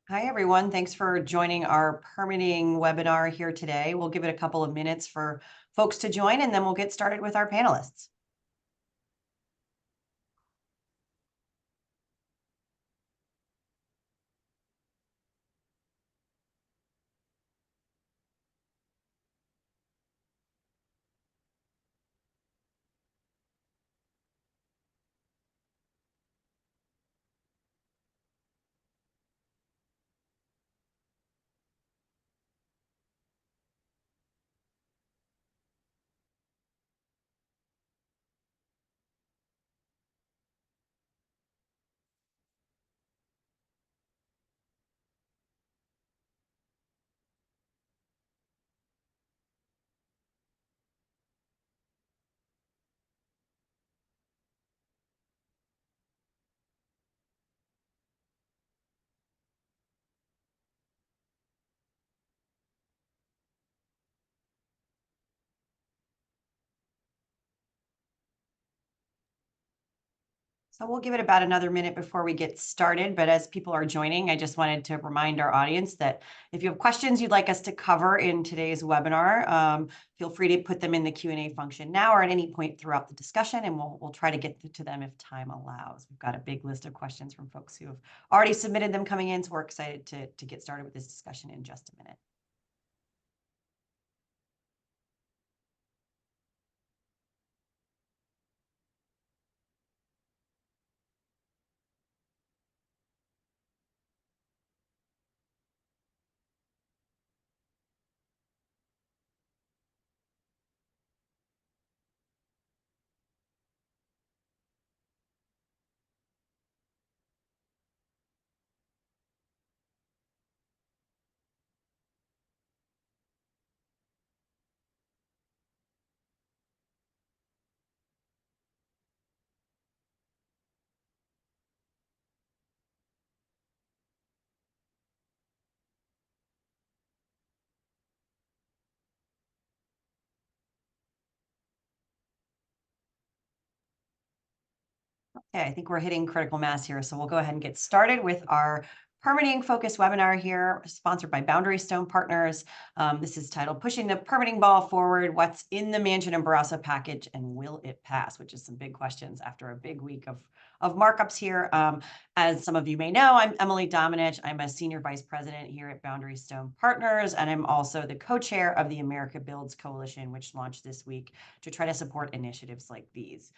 Hi, everyone. Thanks for joining our permitting webinar here today. We'll give it a couple of minutes for folks to join, and then we'll get started with our panelists. So we'll give it about another minute before we get started. But as people are joining, I just wanted to remind our audience that if you have questions you'd like us to cover in today's webinar, feel free to put them in the Q&A function now or at any point throughout the discussion, and we'll try to get to them if time allows. We've got a big list of questions from folks who have already submitted them coming in, so we're excited to get started with this discussion in just a minute. Okay, I think we're hitting critical mass here, so we'll go ahead and get started with our permitting focused webinar here, sponsored by Boundary Stone Partners. This is titled Pushing the Permitting Ball Forward, What's in the Manchin and Barrasso Package and Will It Pass? Which is some big questions after a big week of markups here. As some of you may know, I'm Emily Domenech. I'm a Senior Vice President here at Boundary Stone Partners, and I'm also the co-chair of the America Builds Coalition, which launched this week to try to support initiatives like these.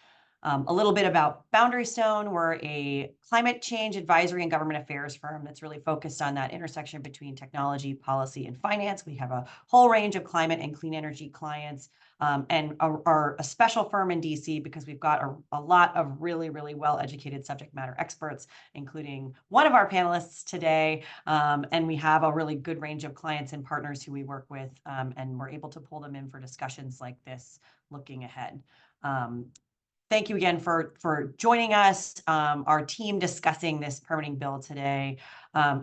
A little bit about Boundary Stone. We're a climate change advisory and government affairs firm that's really focused on that intersection between technology, policy, and finance. We have a whole range of climate and clean energy clients, and are a special firm in DC because we've got a lot of really, really well-educated subject matter experts, including one of our panelists today. And we have a really good range of clients and partners who we work with, and we're able to pull them in for discussions like this looking ahead. Thank you again for joining us. Our team discussing this permitting bill today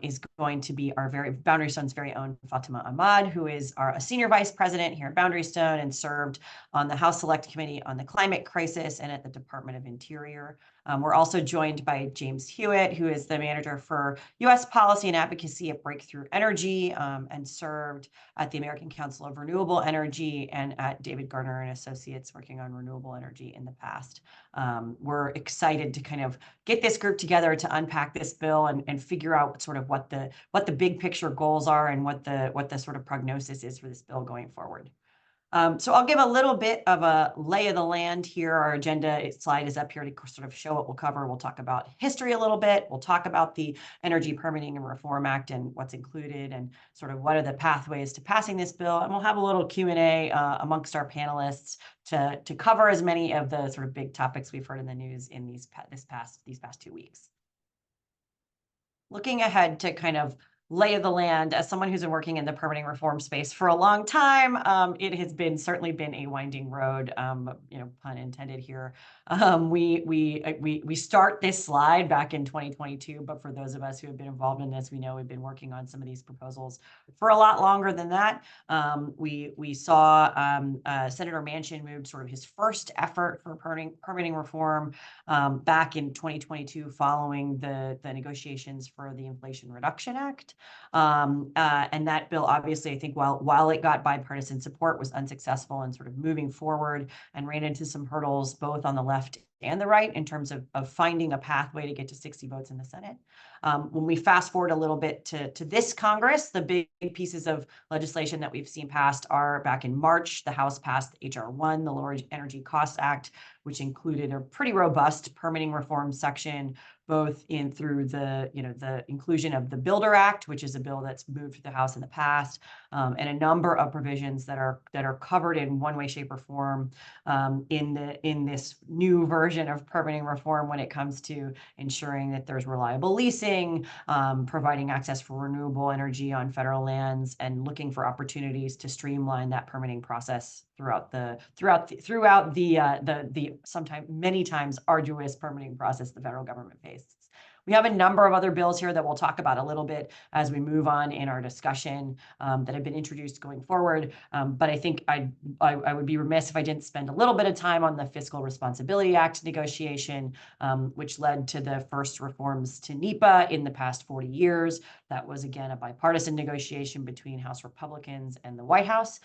is going to be our Boundary Stone's very own Fatima Ahmad, who is a senior vice president here at Boundary Stone and served on the House Select Committee on the Climate Crisis and at the Department of Interior. We're also joined by James Hewett, who is the manager for U.S. policy and advocacy at Breakthrough Energy, and served at the American Council of Renewable Energy and at David Gardner and Associates, working on renewable energy in the past. We're excited to kind of get this group together to unpack this bill and figure out sort of what the big picture goals are and what the sort of prognosis is for this bill going forward. So I'll give a little bit of a lay of the land here. Our agenda slide is up here to sort of show what we'll cover. We'll talk about history a little bit. We'll talk about the Energy Permitting and Reform Act and what's included and sort of what are the pathways to passing this bill. And we'll have a little Q&A amongst our panelists to cover as many of the sort of big topics we've heard in the news in these past 2 weeks. Looking ahead to kind of lay of the land, as someone who's been working in the permitting reform space for a long time, it has certainly been a winding road, pun intended here. We start this slide back in 2022, but for those of us who have been involved in this, we know we've been working on some of these proposals for a lot longer than that. We saw Senator Manchin moved sort of his first effort for permitting reform back in 2022 following the negotiations for the Inflation Reduction Act. And that bill, obviously, I think while it got bipartisan support, was unsuccessful in sort of moving forward and ran into some hurdles both on the left and the right in terms of finding a pathway to get to 60 votes in the Senate. When we fast forward a little bit to this Congress, the big pieces of legislation that we've seen passed are back in March. The House passed H.R. 1, the Lower Energy Costs Act, which included a pretty robust permitting reform section, both through the inclusion of the Builder Act, which is a bill that's moved to the House in the past, and a number of provisions that are covered in one way, shape, or form in this new version of permitting reform when it comes to ensuring that there's reliable leasing, providing access for renewable energy on federal lands, and looking for opportunities to streamline that permitting process throughout the sometimes many times arduous permitting process the federal government faces. We have a number of other bills here that we'll talk about a little bit as we move on in our discussion that have been introduced going forward. But I think I would be remiss if I didn't spend a little bit of time on the Fiscal Responsibility Act negotiation, which led to the first reforms to NEPA in the past 40 years. That was, again, a bipartisan negotiation between House Republicans and the White House.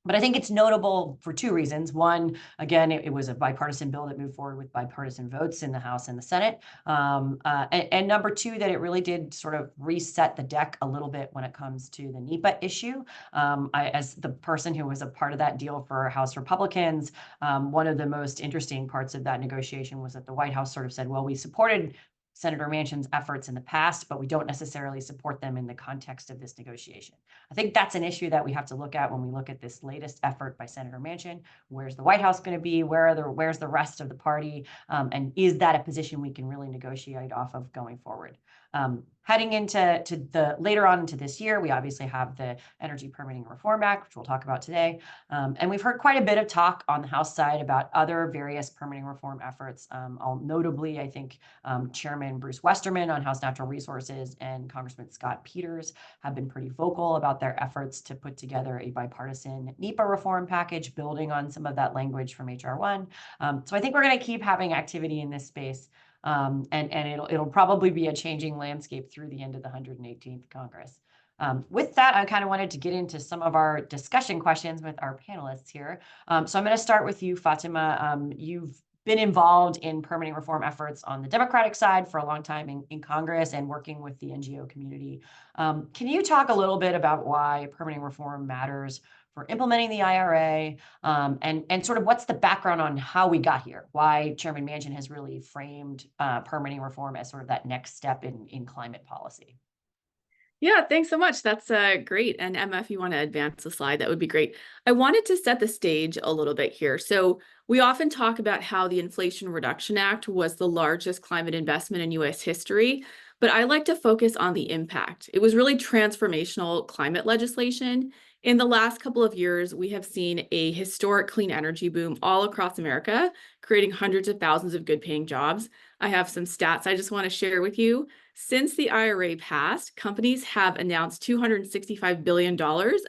But I think it's notable for two reasons. One, again, it was a bipartisan bill that moved forward with bipartisan votes in the House and the Senate. And number two, that it really did sort of reset the deck a little bit when it comes to the NEPA issue. As the person who was a part of that deal for House Republicans, one of the most interesting parts of that negotiation was that the White House sort of said, well, we supported Senator Manchin's efforts in the past, but we don't necessarily support them in the context of this negotiation. I think that's an issue that we have to look at when we look at this latest effort by Senator Manchin. Where's the White House going to be? Where's the rest of the party? And is that a position we can really negotiate off of going forward? Heading into later on into this year, we obviously have the Energy Permitting Reform Act, which we'll talk about today. And we've heard quite a bit of talk on the House side about other various permitting reform efforts. Notably, I think Chairman Bruce Westerman on House Natural Resources and Congressman Scott Peters have been pretty vocal about their efforts to put together a bipartisan NEPA reform package, building on some of that language from H.R. 1. So I think we're going to keep having activity in this space. And it'll probably be a changing landscape through the end of the 118th Congress. With that, I kind of wanted to get into some of our discussion questions with our panelists here. So I'm going to start with you, Fatima. You've been involved in permitting reform efforts on the Democratic side for a long time in Congress and working with the NGO community. Can you talk a little bit about why permitting reform matters for implementing the IRA, and sort of what's the background on how we got here, why Chairman Manchin has really framed permitting reform as sort of that next step in climate policy? Yeah, thanks so much. That's great. And Emma, if you want to advance the slide, that would be great. I wanted to set the stage a little bit here. So we often talk about how the Inflation Reduction Act was the largest climate investment in U.S. history, but I like to focus on the impact. It was really transformational climate legislation. In the last couple of years, we have seen a historic clean energy boom all across America, creating hundreds of thousands of good-paying jobs. I have some stats I just want to share with you. Since the IRA passed, companies have announced $265 billion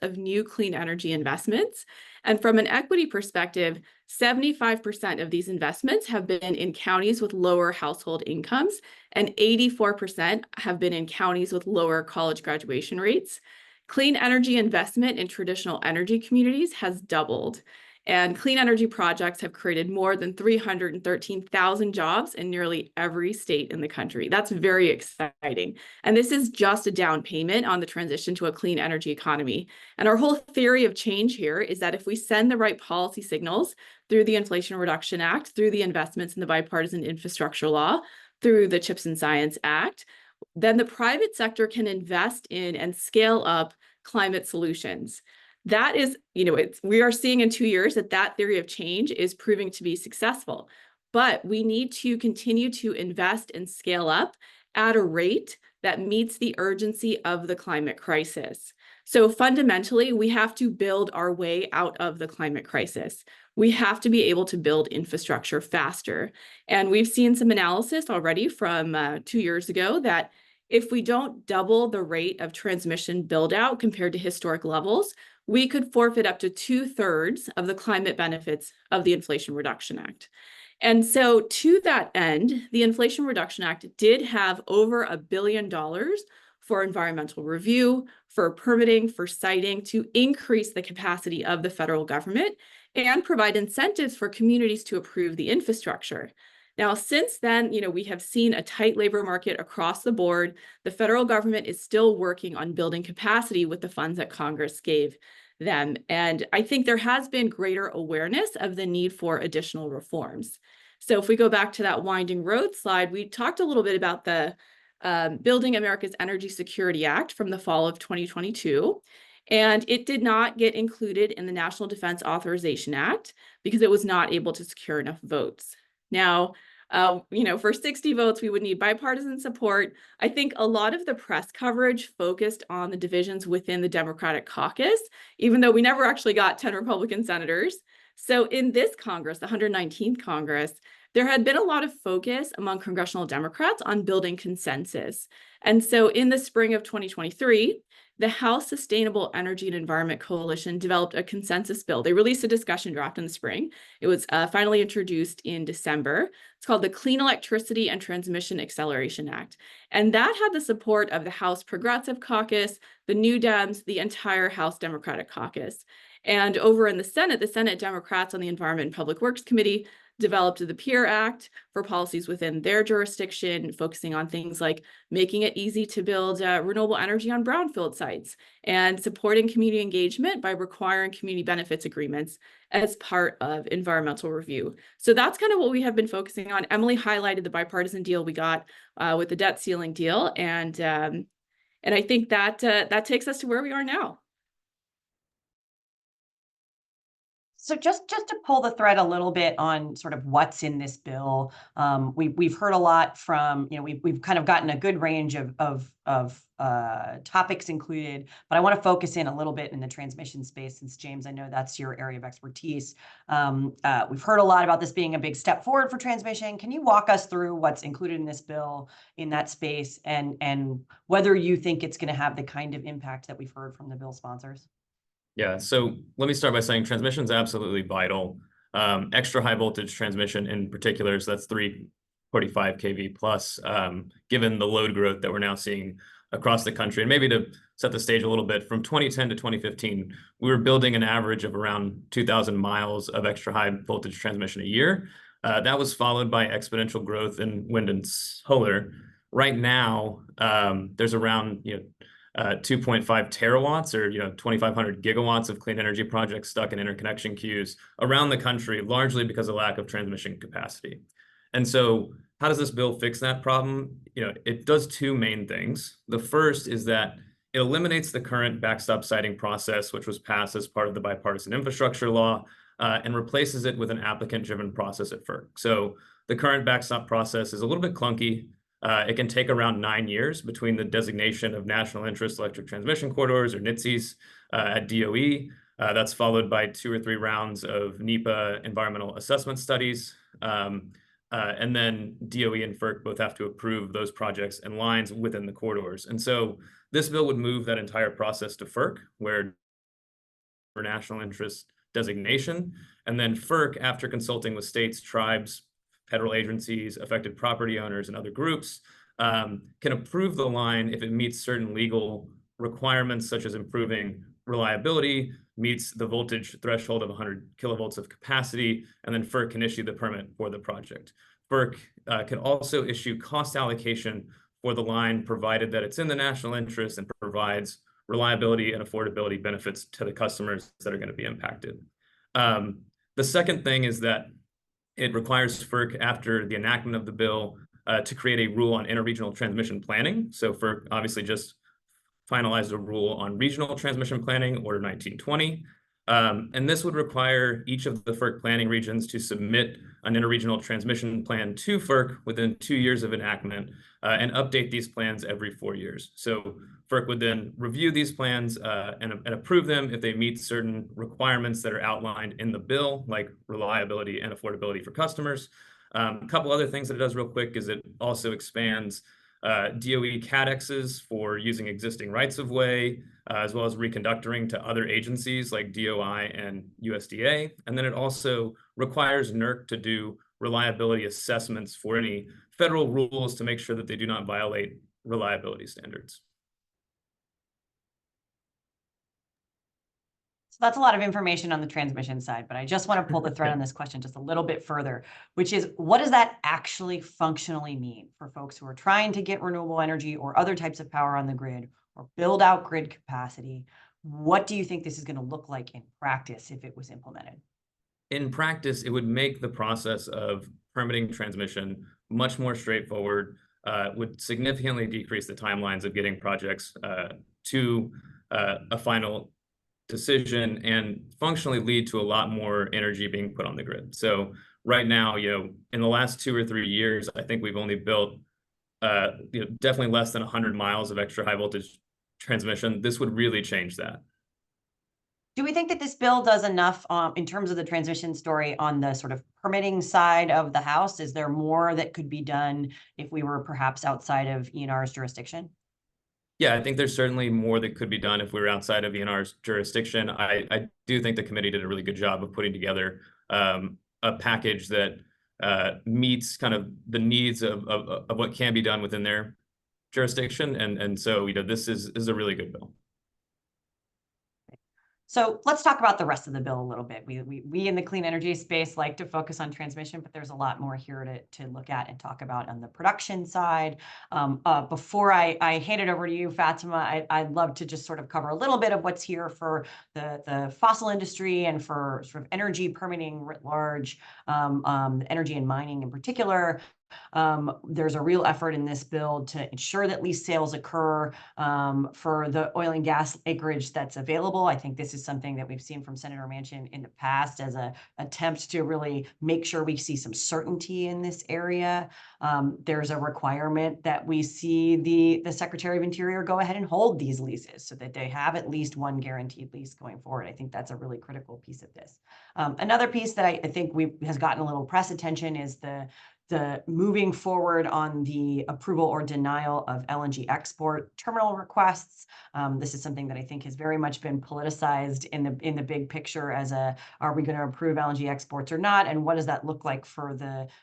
of new clean energy investments. And from an equity perspective, 75% of these investments have been in counties with lower household incomes, and 84% have been in counties with lower college graduation rates. Clean energy investment in traditional energy communities has doubled. And clean energy projects have created more than 313,000 jobs in nearly every state in the country. That's very exciting. And this is just a down payment on the transition to a clean energy economy. And our whole theory of change here is that if we send the right policy signals through the Inflation Reduction Act, through the investments in the bipartisan infrastructure law, through the CHIPS and Science Act, then the private sector can invest in and scale up climate solutions. That is, we are seeing in 2 years that theory of change is proving to be successful, but we need to continue to invest and scale up at a rate that meets the urgency of the climate crisis. So fundamentally, we have to build our way out of the climate crisis. We have to be able to build infrastructure faster. And we've seen some analysis already from 2 years ago that if we don't double the rate of transmission build out compared to historic levels, we could forfeit up to 2/3 of the climate benefits of the Inflation Reduction Act. And so to that end, the Inflation Reduction Act did have over $1 billion for environmental review, for permitting, for siting, to increase the capacity of the federal government and provide incentives for communities to approve the infrastructure. Now, since then, we have seen a tight labor market across the board. The federal government is still working on building capacity with the funds that Congress gave them. And I think there has been greater awareness of the need for additional reforms. So if we go back to that winding road slide, we talked a little bit about the Building America's Energy Security Act from the fall of 2022. And it did not get included in the National Defense Authorization Act because it was not able to secure enough votes. Now, for 60 votes, we would need bipartisan support. I think a lot of the press coverage focused on the divisions within the Democratic caucus, even though we never actually got 10 Republican senators. So in this Congress, the 119th Congress, there had been a lot of focus among congressional Democrats on building consensus. And so in the spring of 2023, the House Sustainable Energy and Environment Coalition developed a consensus bill. They released a discussion draft in the spring. It was finally introduced in December. It's called the Clean Electricity and Transmission Acceleration Act. And that had the support of the House Progressive Caucus, the New Dems, the entire House Democratic Caucus. And over in the Senate Democrats on the Environment and Public Works Committee developed the PEER Act for policies within their jurisdiction, focusing on things like making it easy to build renewable energy on brownfield sites and supporting community engagement by requiring community benefits agreements as part of environmental review. So that's kind of what we have been focusing on. Emily highlighted the bipartisan deal we got with the debt ceiling deal. And I think that that takes us to where we are now. So just to pull the thread a little bit on sort of what's in this bill, we've heard a lot from, we've kind of gotten a good range of topics included, but I want to focus in a little bit in the transmission space, since James, I know that's your area of expertise. We've heard a lot about this being a big step forward for transmission. Can you walk us through what's included in this bill in that space, and whether you think it's going to have the kind of impact that we've heard from the bill sponsors? Yeah, so let me start by saying transmission is absolutely vital. Extra high voltage transmission in particular, so that's 345 kV plus, given the load growth that we're now seeing across the country. And maybe to set the stage a little bit, from 2010 to 2015, we were building an average of around 2,000 miles of extra high voltage transmission a year. That was followed by exponential growth in wind and solar. Right now, there's around 2.5 terawatts, or 2,500 gigawatts of clean energy projects stuck in interconnection queues around the country, largely because of lack of transmission capacity. And so how does this bill fix that problem? It does two main things. The first is that it eliminates the current backstop siting process, which was passed as part of the bipartisan infrastructure law, and replaces it with an applicant-driven process at FERC. So the current backstop process is a little bit clunky. It can take around 9 years between the designation of National Interest Electric Transmission Corridors, or NITSEs, at DOE. That's followed by 2 or 3 rounds of NEPA environmental assessment studies. And then DOE and FERC both have to approve those projects and lines within the corridors. And so this bill would move that entire process to FERC, where for national interest designation, and then FERC, after consulting with states, tribes, federal agencies, affected property owners, and other groups, can approve the line if it meets certain legal requirements, such as improving reliability, meets the voltage threshold of 100 kilovolts of capacity, and then FERC can issue the permit for the project. FERC can also issue cost allocation for the line, provided that it's in the national interest and provides reliability and affordability benefits to the customers that are going to be impacted. The second thing is that it requires FERC, after the enactment of the bill, to create a rule on interregional transmission planning. So FERC obviously just finalized a rule on regional transmission planning, Order 1920. And this would require each of the FERC planning regions to submit an interregional transmission plan to FERC within 2 years of enactment, and update these plans every 4 years. So FERC would then review these plans and approve them if they meet certain requirements that are outlined in the bill, like reliability and affordability for customers. A couple other things that it does real quick is it also expands DOE CADXs for using existing rights-of-way, as well as reconductoring to other agencies like DOI and USDA. And then it also requires NERC to do reliability assessments for any federal rules to make sure that they do not violate reliability standards. So that's a lot of information on the transmission side, but I just want to pull the thread on this question just a little bit further, which is, what does that actually functionally mean for folks who are trying to get renewable energy or other types of power on the grid or build out grid capacity? What do you think this is going to look like in practice if it was implemented? In practice, it would make the process of permitting transmission much more straightforward, would significantly decrease the timelines of getting projects to a final decision, and functionally lead to a lot more energy being put on the grid. So right now, in the last 2 or 3 years, I think we've only built definitely less than 100 miles of extra high voltage transmission. This would really change that. Do we think that this bill does enough in terms of the transition story on the sort of permitting side of the House? Is there more that could be done if we were perhaps outside of ENR's jurisdiction? Yeah, I think there's certainly more that could be done if we were outside of ENR's jurisdiction. I do think the committee did a really good job of putting together a package that meets kind of the needs of what can be done within their jurisdiction. And so, this is a really good bill. So let's talk about the rest of the bill a little bit. We in the clean energy space like to focus on transmission, but there's a lot more here to look at and talk about on the production side. Before I hand it over to you, Fatima, I'd love to just sort of cover a little bit of what's here for the fossil industry and for sort of energy permitting writ large, energy and mining in particular. There's a real effort in this bill to ensure that lease sales occur for the oil and gas acreage that's available. I think this is something that we've seen from Senator Manchin in the past as an attempt to really make sure we see some certainty in this area. There's a requirement that we see the Secretary of Interior go ahead and hold these leases so that they have at least one guaranteed lease going forward. I think that's a really critical piece of this. Another piece that I think has gotten a little press attention is the moving forward on the approval or denial of LNG export terminal requests. This is something that I think has very much been politicized in the big picture as are we going to approve LNG exports or not? And what does that look like for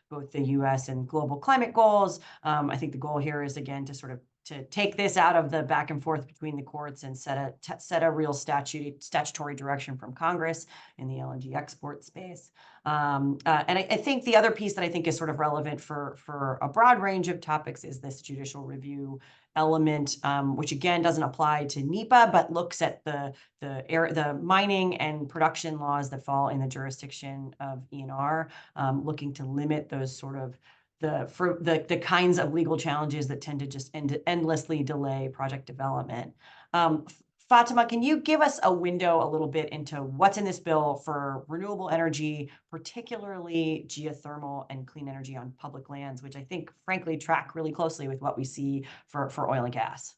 both the US and global climate goals? I think the goal here is, again, to take this out of the back and forth between the courts and set a real statutory direction from Congress in the LNG export space. And I think the other piece that I think is sort of relevant for a broad range of topics is this judicial review element, which again doesn't apply to NEPA, but looks at the mining and production laws that fall in the jurisdiction of ENR, looking to limit those sort of the kinds of legal challenges that tend to just endlessly delay project development. Fatima, can you give us a window a little bit into what's in this bill for renewable energy, particularly geothermal and clean energy on public lands, which I think, frankly, track really closely with what we see for oil and gas?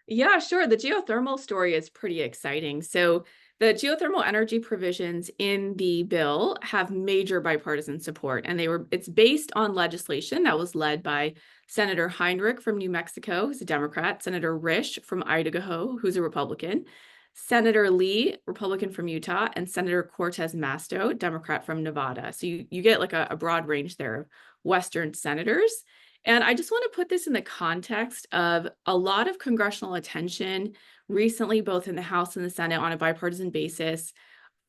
Yeah, sure. The geothermal story is pretty exciting. So the geothermal energy provisions in the bill have major bipartisan support, and it's based on legislation that was led by Senator Heinrich from New Mexico, who's a Democrat, Senator Risch from Idaho, who's a Republican, Senator Lee, Republican from Utah, and Senator Cortez Masto, Democrat from Nevada. So you get like a broad range there of Western senators. And I just want to put this in the context of a lot of congressional attention recently, both in the House and the Senate on a bipartisan basis,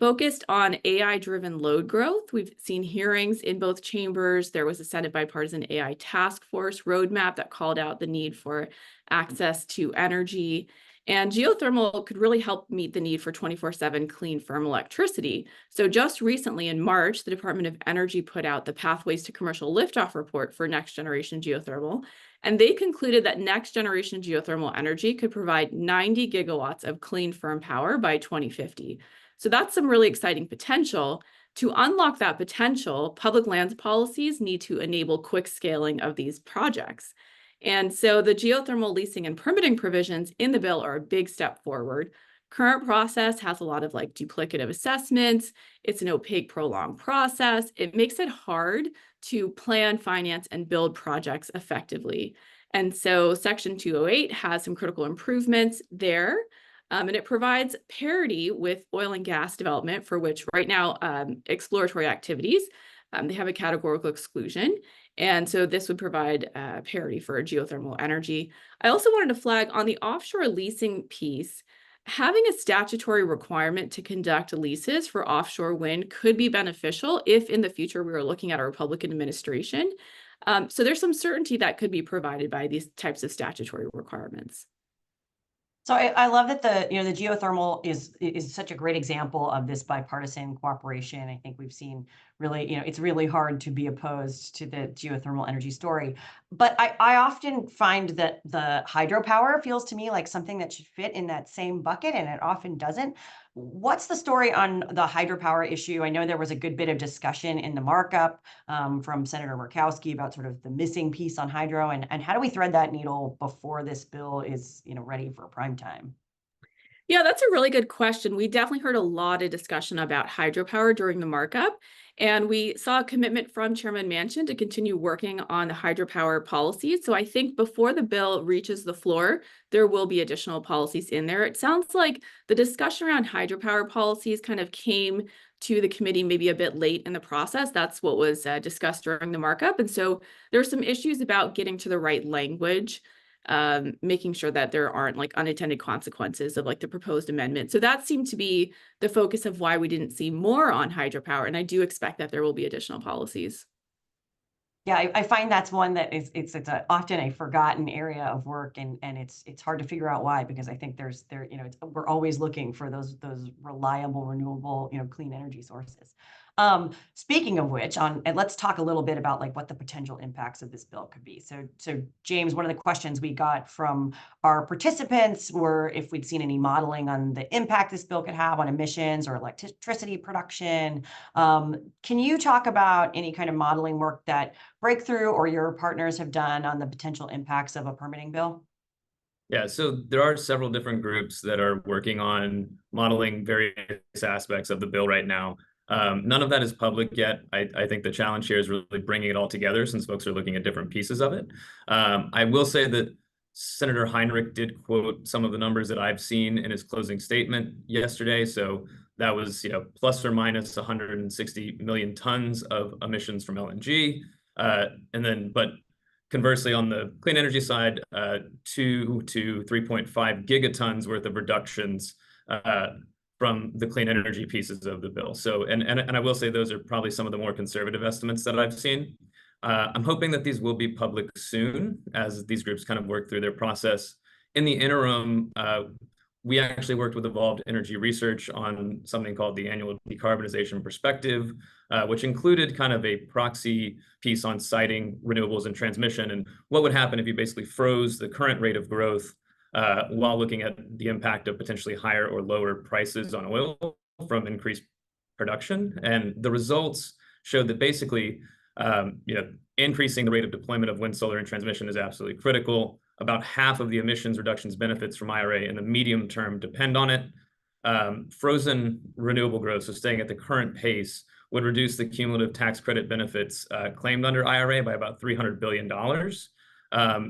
focused on AI-driven load growth. We've seen hearings in both chambers. There was a Senate bipartisan AI task force roadmap that called out the need for access to energy. And geothermal could really help meet the need for 24/7 clean, firm electricity. So just recently in March, the Department of Energy put out the Pathways to Commercial Liftoff report for next generation geothermal. And they concluded that next generation geothermal energy could provide 90 gigawatts of clean, firm power by 2050. So that's some really exciting potential. To unlock that potential, public lands policies need to enable quick scaling of these projects. And so the geothermal leasing and permitting provisions in the bill are a big step forward. Current process has a lot of duplicative assessments. It's an opaque, prolonged process. It makes it hard to plan, finance, and build projects effectively. And so Section 208 has some critical improvements there. And it provides parity with oil and gas development, for which right now exploratory activities, they have a categorical exclusion. And so this would provide parity for geothermal energy. I also wanted to flag on the offshore leasing piece, having a statutory requirement to conduct leases for offshore wind could be beneficial if in the future we were looking at a Republican administration. So there's some certainty that could be provided by these types of statutory requirements. So I love that the geothermal is such a great example of this bipartisan cooperation. I think we've seen really, it's really hard to be opposed to the geothermal energy story. But I often find that the hydropower feels to me like something that should fit in that same bucket, and it often doesn't. What's the story on the hydropower issue? I know there was a good bit of discussion in the markup from Senator Murkowski about sort of the missing piece on hydro, and how do we thread that needle before this bill is ready for prime time? Yeah, that's a really good question. We definitely heard a lot of discussion about hydropower during the markup, and we saw a commitment from Chairman Manchin to continue working on the hydropower policies. So I think before the bill reaches the floor, there will be additional policies in there. It sounds like the discussion around hydropower policies kind of came to the committee maybe a bit late in the process. That's what was discussed during the markup. And so there are some issues about getting to the right language, making sure that there aren't like unintended consequences of like the proposed amendment. So that seemed to be the focus of why we didn't see more on hydropower. And I do expect that there will be additional policies. Yeah, I find that's one that it's often a forgotten area of work, and it's hard to figure out why, because I think we're always looking for those reliable, renewable, clean energy sources. Speaking of which, and let's talk a little bit about like what the potential impacts of this bill could be. So James, one of the questions we got from our participants were if we'd seen any modeling on the impact this bill could have on emissions or electricity production. Can you talk about any kind of modeling work that Breakthrough or your partners have done on the potential impacts of a permitting bill? Yeah, so there are several different groups that are working on modeling various aspects of the bill right now. None of that is public yet. I think the challenge here is really bringing it all together since folks are looking at different pieces of it. I will say that Senator Heinrich did quote some of the numbers that I've seen in his closing statement yesterday. So that was, plus or minus 160 million tons of emissions from LNG. But conversely, on the clean energy side, 2 to 3.5 gigatons worth of reductions from the clean energy pieces of the bill. So, and I will say those are probably some of the more conservative estimates that I've seen. I'm hoping that these will be public soon as these groups kind of work through their process. In the interim, we actually worked with Evolved Energy Research on something called the Annual Decarbonization Perspective, which included kind of a proxy piece on siting renewables and transmission and what would happen if you basically froze the current rate of growth while looking at the impact of potentially higher or lower prices on oil from increased production. And the results showed that basically, increasing the rate of deployment of wind, solar, and transmission is absolutely critical. About half of the emissions reductions benefits from IRA in the medium term depend on it. Frozen renewable growth, so staying at the current pace, would reduce the cumulative tax credit benefits claimed under IRA by about $300 billion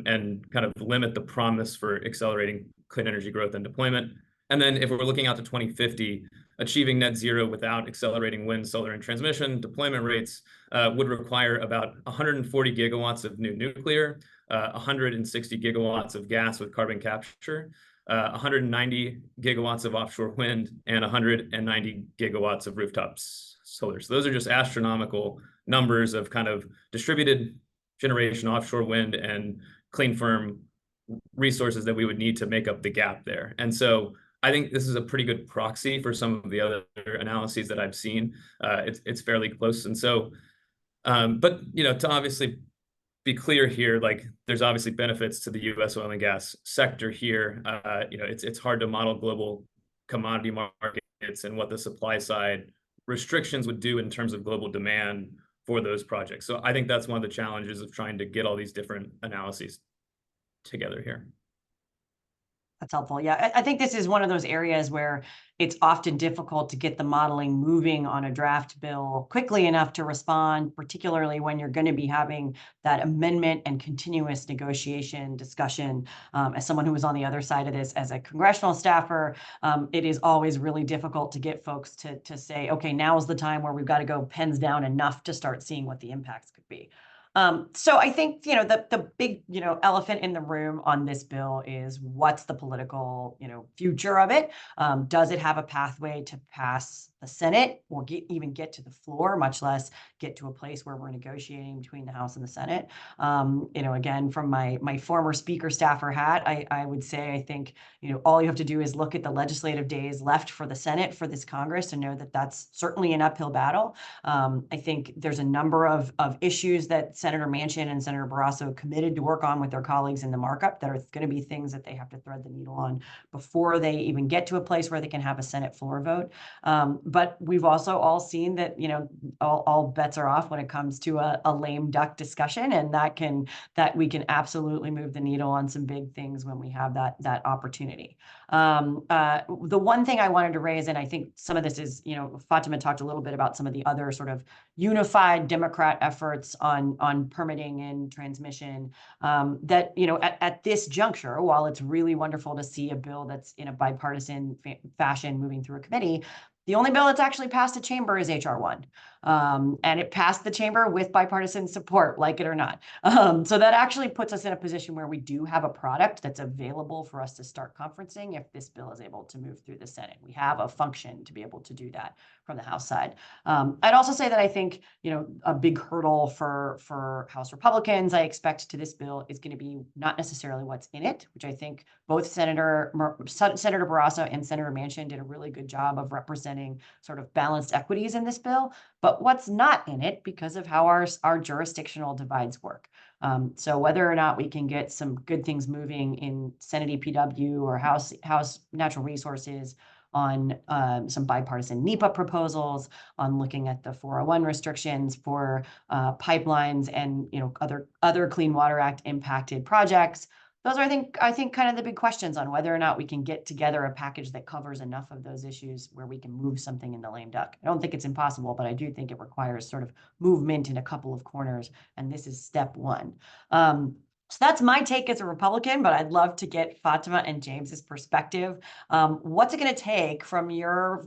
and kind of limit the promise for accelerating clean energy growth and deployment. And then if we're looking out to 2050, achieving net zero without accelerating wind, solar, and transmission deployment rates would require about 140 gigawatts of new nuclear, 160 gigawatts of gas with carbon capture, 190 gigawatts of offshore wind, and 190 gigawatts of rooftops solar. So those are just astronomical numbers of kind of distributed generation, offshore wind, and clean firm resources that we would need to make up the gap there. And so I think this is a pretty good proxy for some of the other analyses that I've seen. It's fairly close. And so, but, to obviously be clear here, like there's obviously benefits to the U.S. oil and gas sector here. It's hard to model global commodity markets and what the supply side restrictions would do in terms of global demand for those projects. So I think that's one of the challenges of trying to get all these different analyses together here. That's helpful. Yeah, I think this is one of those areas where it's often difficult to get the modeling moving on a draft bill quickly enough to respond, particularly when you're going to be having that amendment and continuous negotiation discussion. As someone who was on the other side of this as a congressional staffer, it is always really difficult to get folks to say, okay, now is the time where we've got to go pens down enough to start seeing what the impacts could be. So I think, the big, elephant in the room on this bill is what's the political, future of it? Does it have a pathway to pass the Senate or even get to the floor, much less get to a place where we're negotiating between the House and the Senate? Again, from my former speaker staffer hat, I would say, I think, all you have to do is look at the legislative days left for the Senate for this Congress to know that that's certainly an uphill battle. I think there's a number of issues that Senator Manchin and Senator Barrasso committed to work on with their colleagues in the markup that are going to be things that they have to thread the needle on before they even get to a place where they can have a Senate floor vote. But we've also all seen that, all bets are off when it comes to a lame duck discussion, and that we can absolutely move the needle on some big things when we have that opportunity. The one thing I wanted to raise, and I think some of this is, Fatima talked a little bit about some of the other sort of unified Democrat efforts on permitting and transmission, that, at this juncture, while it's really wonderful to see a bill that's in a bipartisan fashion moving through a committee, the only bill that's actually passed a chamber is HR 1. And it passed the chamber with bipartisan support, like it or not. So that actually puts us in a position where we do have a product that's available for us to start conferencing if this bill is able to move through the Senate. We have a function to be able to do that from the House side. I'd also say that I think, a big hurdle for House Republicans, I expect, to this bill is going to be not necessarily what's in it, which I think both Senator Barrasso and Senator Manchin did a really good job of representing sort of balanced equities in this bill, but what's not in it because of how our jurisdictional divides work. So whether or not we can get some good things moving in Senate EPW or House Natural Resources on some bipartisan NEPA proposals, on looking at the 401 restrictions for pipelines and other Clean Water Act impacted projects. Those are, I think kind of the big questions on whether or not we can get together a package that covers enough of those issues where we can move something in the lame duck. I don't think it's impossible, but I do think it requires sort of movement in a couple of corners, and this is step one. So that's my take as a Republican, but I'd love to get Fatima and James's perspective. What's it going to take from your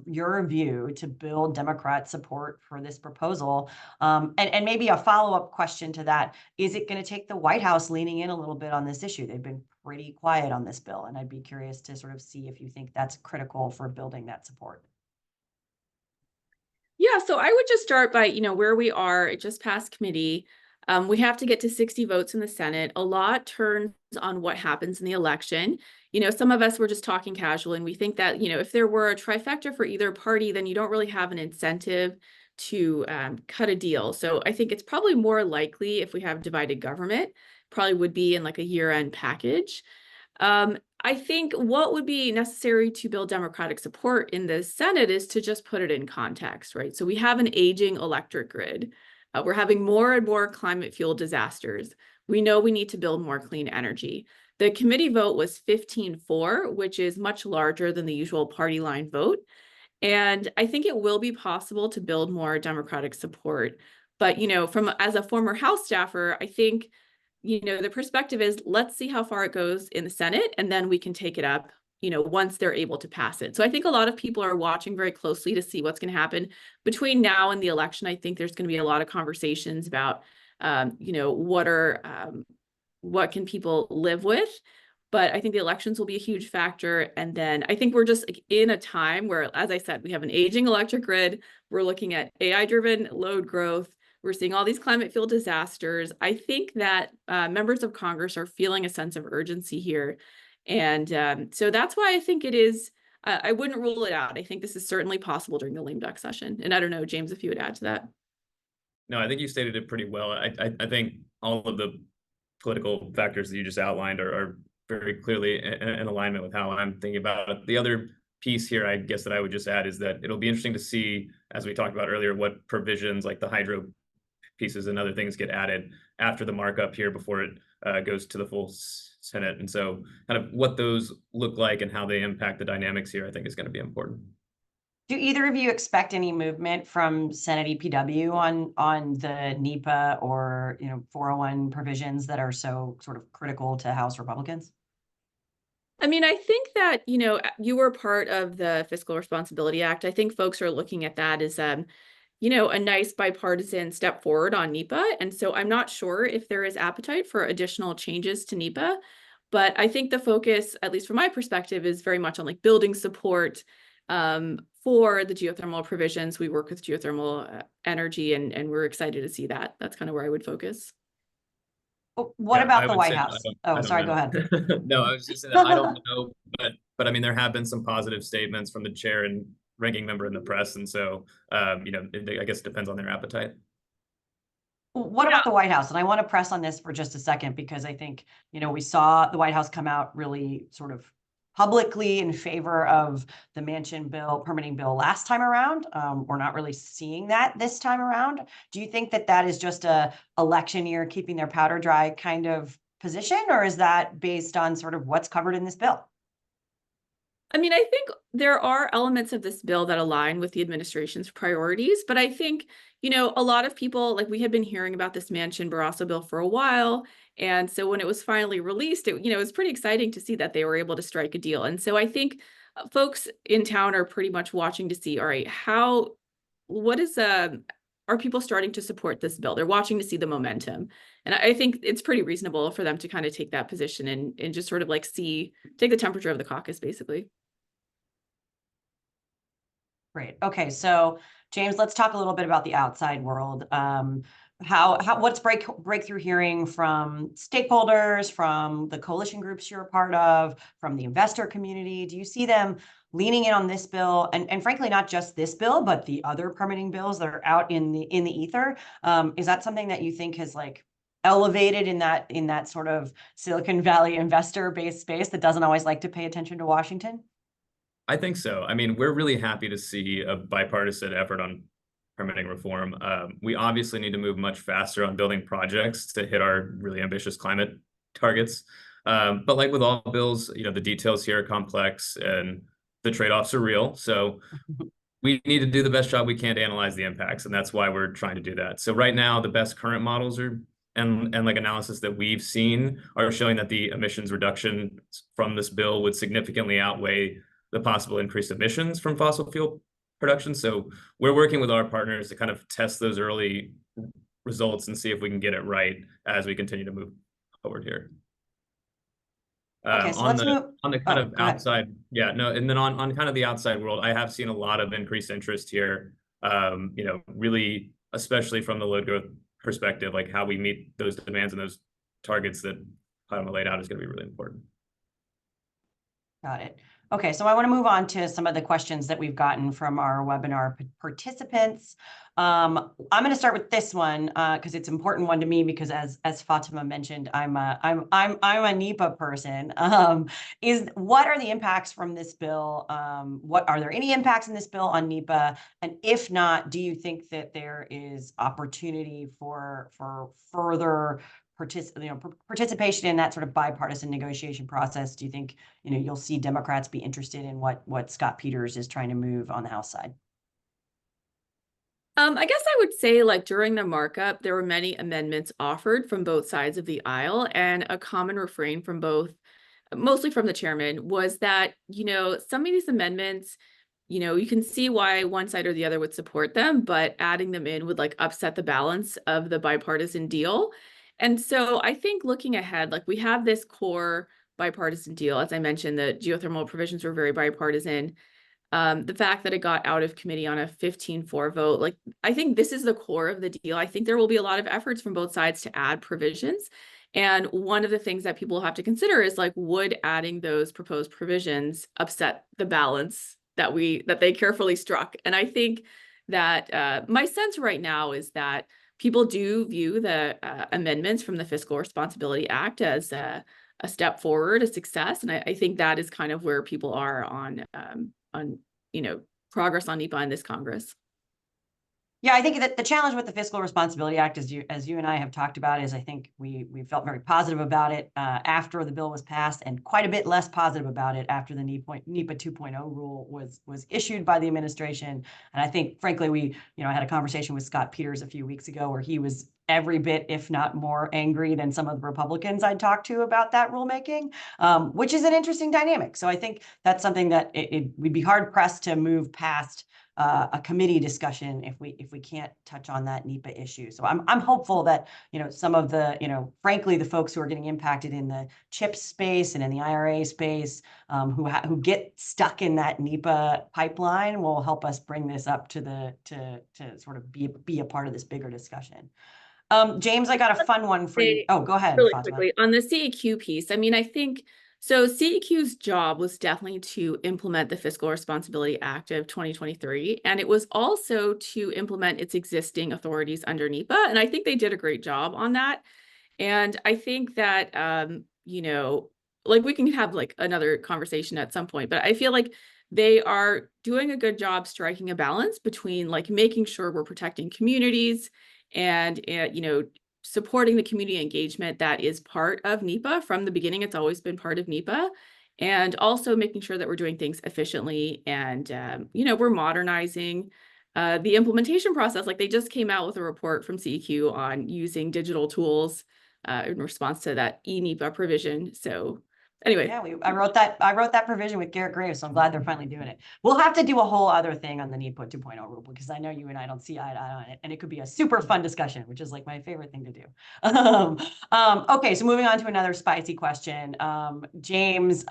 view to build Democrat support for this proposal? And maybe a follow-up question to that, is it going to take the White House leaning in a little bit on this issue? They've been pretty quiet on this bill, and I'd be curious to sort of see if you think that's critical for building that support. Yeah, so I would just start by, where we are. It just passed committee. We have to get to 60 votes in the Senate. A lot turns on what happens in the election. Some of us were just talking casually, and we think that, if there were a trifecta for either party, then you don't really have an incentive to cut a deal. So I think it's probably more likely if we have divided government, probably would be in like a year-end package. I think what would be necessary to build Democratic support in the Senate is to just put it in context, right? So we have an aging electric grid. We're having more and more climate fuel disasters. We know we need to build more clean energy. The committee vote was 15-4, which is much larger than the usual party line vote. And I think it will be possible to build more Democratic support. But, as a former House staffer, I think, the perspective is let's see how far it goes in the Senate, and then we can take it up, once they're able to pass it. So I think a lot of people are watching very closely to see what's going to happen between now and the election. I think there's going to be a lot of conversations about, what can people live with? But I think the elections will be a huge factor. And then I think we're just in a time where, as I said, we have an aging electric grid. We're looking at AI-driven load growth. We're seeing all these climate fuel disasters. I think that members of Congress are feeling a sense of urgency here. And so that's why I think it is, I wouldn't rule it out. I think this is certainly possible during the lame duck session. And I don't know, James, if you would add to that. No, I think you stated it pretty well. I think all of the political factors that you just outlined are very clearly in alignment with how I'm thinking about it. The other piece here, I guess, that I would just add is that it'll be interesting to see, as we talked about earlier, what provisions like the hydro pieces and other things get added after the markup here before it goes to the full Senate. And so kind of what those look like and how they impact the dynamics here, I think is going to be important. Do either of you expect any movement from Senate EPW on the NEPA or 401 provisions that are so sort of critical to House Republicans? I mean, I think that, you were part of the Fiscal Responsibility Act. I think folks are looking at that as, a nice bipartisan step forward on NEPA. And so I'm not sure if there is appetite for additional changes to NEPA, but I think the focus, at least from my perspective, is very much on like building support for the geothermal provisions. We work with geothermal energy, and we're excited to see that. That's kind of where I would focus. What Yeah, about I the would White say House? I Oh, don't sorry, go know. ahead. No, I was just saying that I don't know, but I mean, there have been some positive statements from the chair and ranking member in the press, and so I guess it depends on their appetite. What about the White House? And I want to press on this for just a second, because I think, we saw the White House come out really sort of publicly in favor of the Manchin bill, permitting bill last time around. We're not really seeing that this time around. Do you think that that is just a election year, keeping their powder dry kind of position, or is that based on sort of what's covered in this bill? I mean, I think there are elements of this bill that align with the administration's priorities, but I think, a lot of people, like we had been hearing about this Manchin Barrasso bill for a while. And so when it was finally released, it was pretty exciting to see that they were able to strike a deal. And so I think folks in town are pretty much watching to see, all right, are people starting to support this bill? They're watching to see the momentum. And I think it's pretty reasonable for them to kind of take that position and just sort of like take the temperature of the caucus, basically. Great. Okay, so James, let's talk a little bit about the outside world. What's breakthrough hearing from stakeholders, from the coalition groups you're a part of, from the investor community? Do you see them leaning in on this bill, and frankly, not just this bill, but the other permitting bills that are out in the ether? Is that something that you think has like elevated in that sort of Silicon Valley investor-based space that doesn't always like to pay attention to Washington? I think so. I mean, we're really happy to see a bipartisan effort on permitting reform. We obviously need to move much faster on building projects to hit our really ambitious climate targets. But like with all bills, the details here are complex and the trade-offs are real. So we need to do the best job we can to analyze the impacts, and that's why we're trying to do that. So right now, the best current models and like analysis that we've seen are showing that the emissions reduction from this bill would significantly outweigh the possible increased emissions from fossil fuel production. So we're working with our partners to kind of test those early results and see if we can get it right as we continue to move forward here. Okay, so let's move on the kind of go ahead. outside, yeah, no, and then on kind of the outside world, I have seen a lot of increased interest here. Really, especially from the load growth perspective, like how we meet those demands and those targets that Fatima laid out is going to be really important. Got it. Okay, so I want to move on to some of the questions that we've gotten from our webinar participants. I'm going to start with this one because it's an important one to me, because as Fatima mentioned, I'm a NEPA person. What are the impacts from this bill? What are there any impacts in this bill on NEPA? And if not, do you think that there is opportunity for further participation in that sort of bipartisan negotiation process? Do you think, you'll see Democrats be interested in what Scott Peters is trying to move on the House side? I guess I would say, like, during the markup, there were many amendments offered from both sides of the aisle, and a common refrain from both, mostly from the chairman, was that, some of these amendments, you can see why one side or the other would support them, but adding them in would like upset the balance of the bipartisan deal. And so I think looking ahead, like we have this core bipartisan deal. As I mentioned, the geothermal provisions were very bipartisan. The fact that it got out of committee on a 15-4 vote, like I think this is the core of the deal. I think there will be a lot of efforts from both sides to add provisions. And one of the things that people have to consider is like, would adding those proposed provisions upset the balance that they carefully struck? And I think that my sense right now is that people do view the amendments from the Fiscal Responsibility Act as a step forward, a success. And I think that is kind of where people are on progress on NEPA in this Congress. Yeah, I think that the challenge with the Fiscal Responsibility Act, as you and I have talked about, is I think we felt very positive about it after the bill was passed, and quite a bit less positive about it after the NEPA 2.0 rule was issued by the administration. And I think, frankly, I had a conversation with Scott Peters a few weeks ago where he was every bit, if not more, angry than some of the Republicans I talked to about that rulemaking, which is an interesting dynamic. So I think that's something that we'd be hard pressed to move past a committee discussion if we can't touch on that NEPA issue. So I'm hopeful that, you know, some of the, you know, frankly, the folks who are getting impacted in the CHIPS space and in the IRA space, who get stuck in that NEPA pipeline, will help us bring this up to sort of be a part of this bigger discussion. James, I got a fun one for you. Oh, go ahead, really Fatima. quickly on the CEQ piece. I mean, I think so. CEQ's job was definitely to implement the Fiscal Responsibility Act of 2023, and it was also to implement its existing authorities under NEPA. And I think they did a great job on that. And I think that, you know, like we can have like another conversation at some point, but I feel like they are doing a good job striking a balance between like making sure we're protecting communities and, you know, supporting the community engagement that is part of NEPA from the beginning. It's always been part of NEPA, and also making sure that we're doing things efficiently and, you know, we're modernizing the implementation process. Like they just came out with a report from CEQ on using digital tools in response to that e-NEPA provision. So anyway. Yeah, I wrote that provision with Garrett Graves, so I'm glad they're finally doing it. We'll have to do a whole other thing on the NEPA 2.0 rule, because I know you and I don't see eye to eye on it, and it could be a super fun discussion, which is like my favorite thing to do. Okay, so moving on to another spicy question. James,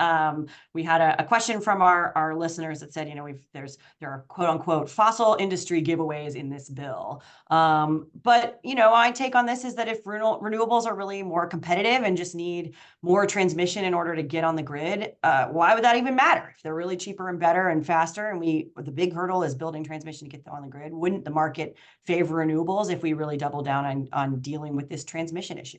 we had a question from our listeners that said, you know, there are quote unquote fossil industry giveaways in this bill. But, you know, my take on this is that if renewables are really more competitive and just need more transmission in order to get on the grid, why would that even matter? If they're really cheaper and better and faster, and the big hurdle is building transmission to get them on the grid, wouldn't the market favor renewables if we really double down on dealing with this transmission issue?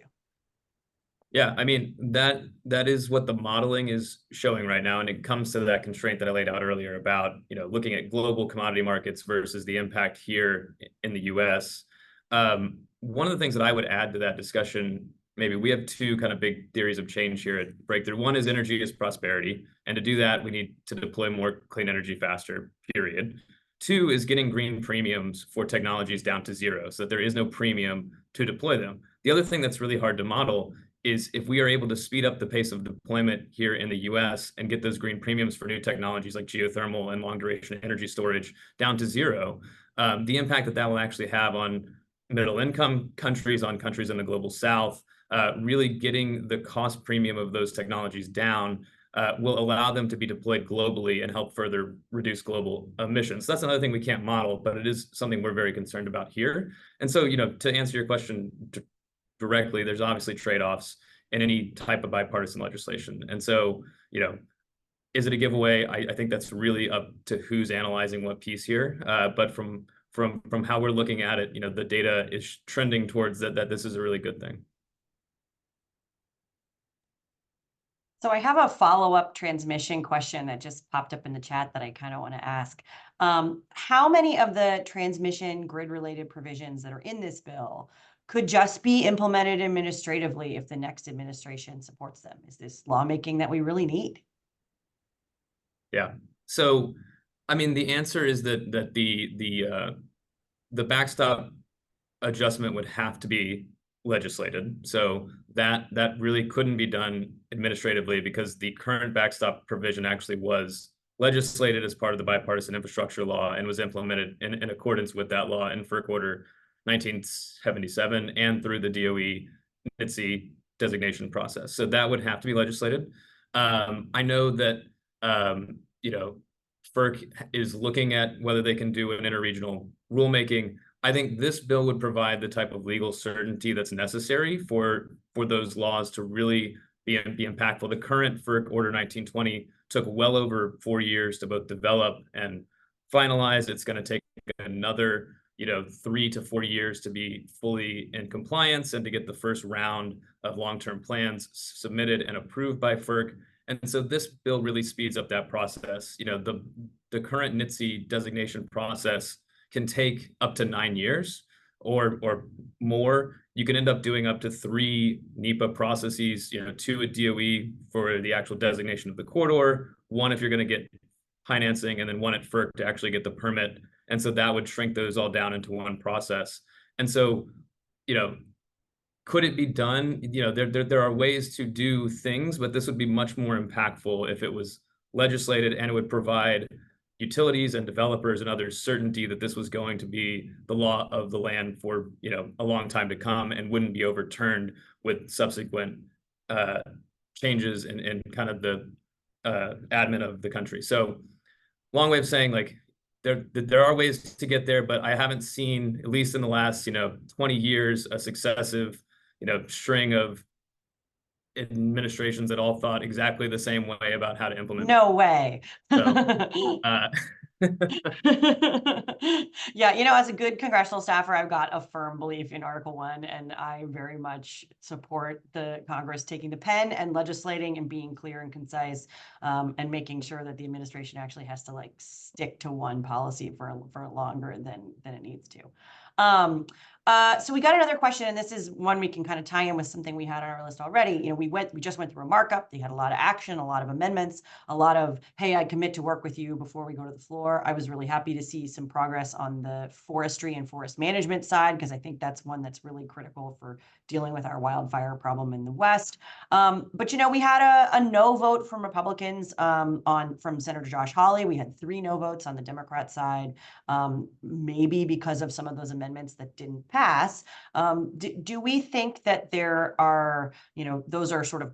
Yeah, I mean, that is what the modeling is showing right now. And it comes to that constraint that I laid out earlier about, you know, looking at global commodity markets versus the impact here in the US. One of the things that I would add to that discussion, maybe we have two kind of big theories of change here at Breakthrough. One is energy is prosperity. And to do that, we need to deploy more clean energy faster, period. Two is getting green premiums for technologies down to zero, so that there is no premium to deploy them. The other thing that's really hard to model is if we are able to speed up the pace of deployment here in the US and get those green premiums for new technologies like geothermal and long duration energy storage down to zero, the impact that will actually have on middle income countries, on countries in the global South, really getting the cost premium of those technologies down will allow them to be deployed globally and help further reduce global emissions. That's another thing we can't model, but it is something we're very concerned about here. And so, you know, to answer your question directly, there's obviously trade-offs in any type of bipartisan legislation. And so, you know, is it a giveaway? I think that's really up to who's analyzing what piece here. But from how we're looking at it, you know, the data is trending towards that this is a really good thing. So I have a follow-up transmission question that just popped up in the chat that I kind of want to ask. How many of the transmission grid-related provisions that are in this bill could just be implemented administratively if the next administration supports them? Is this lawmaking that we really need? Yeah. So, I mean, the answer is that the backstop adjustment would have to be legislated. So that really couldn't be done administratively, because the current backstop provision actually was legislated as part of the bipartisan infrastructure law and was implemented in accordance with that law in FERC Order 1977 and through the DOE NHTSA designation process. So that would have to be legislated. I know that, you know, FERC is looking at whether they can do an interregional rulemaking. I think this bill would provide the type of legal certainty that's necessary for those laws to really be impactful. The current FERC Order 1920 took well over 4 years to both develop and finalize. It's going to take another, you know, 3 to 4 years to be fully in compliance and to get the first round of long-term plans submitted and approved by FERC. And so this bill really speeds up that process. You know, the current NHTSA designation process can take up to 9 years or more. You can end up doing up to 3 NEPA processes, you know, 2 at DOE for the actual designation of the corridor, 1 if you're going to get financing, and then 1 at FERC to actually get the permit. And so that would shrink those all down into one process. And so you know, could it be done? You know, there are ways to do things, but this would be much more impactful if it was legislated, and it would provide utilities and developers and others certainty that this was going to be the law of the land for, you know, a long time to come, and wouldn't be overturned with subsequent changes in kind of the admin of the country. So long way of saying, like, there are ways to get there, but I haven't seen, at least in the last, you know, 20 years, a successive, you know, string of administrations that all thought exactly the same way about how to implement. No way. So, Yeah, you know, as a good congressional staffer, I've got a firm belief in Article 1, and I very much support the Congress taking the pen and legislating and being clear and concise, and making sure that the administration actually has to like stick to one policy for longer than it needs to. So we got another question, and this is one we can kind of tie in with something we had on our list already. You know, we just went through a markup. They had a lot of action, a lot of amendments, a lot of, hey, I commit to work with you before we go to the floor. I was really happy to see some progress on the forestry and forest management side, because I think that's one that's really critical for dealing with our wildfire problem in the West. But, you know, we had a no vote from Republicans from Senator Josh Hawley. We had 3 no votes on the Democrat side, maybe because of some of those amendments that didn't pass. Do we think that there are, you know, those are sort of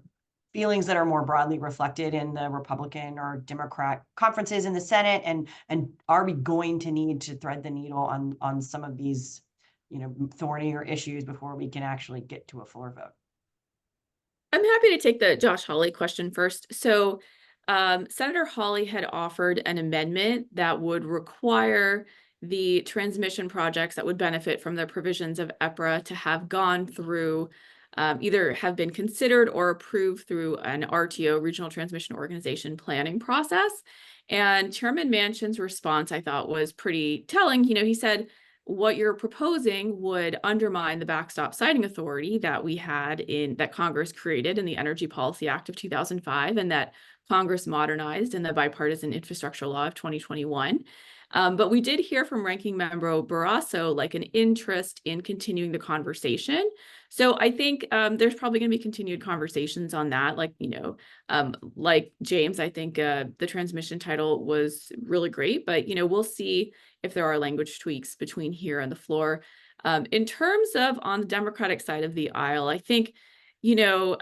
feelings that are more broadly reflected in the Republican or Democrat conferences in the Senate? And are we going to need to thread the needle on some of these, you know, thornier issues before we can actually get to a floor vote? I'm happy to take the Josh Hawley question first. So Senator Hawley had offered an amendment that would require the transmission projects that would benefit from the provisions of ERPA to have gone through, either have been considered or approved through an RTO, Regional Transmission Organization planning process. And Chairman Manchin's response, I thought, was pretty telling. You know, he said, what you're proposing would undermine the backstop siting authority that we had that Congress created in the Energy Policy Act of 2005, and that Congress modernized in the bipartisan infrastructure law of 2021. But we did hear from Ranking Member Barrasso like an interest in continuing the conversation. So I think there's probably going to be continued conversations on that. Like, you know, like James, I think the transmission title was really great, but, you know, we'll see if there are language tweaks between here and the floor. In terms of on the Democratic side of the aisle, I think, you know,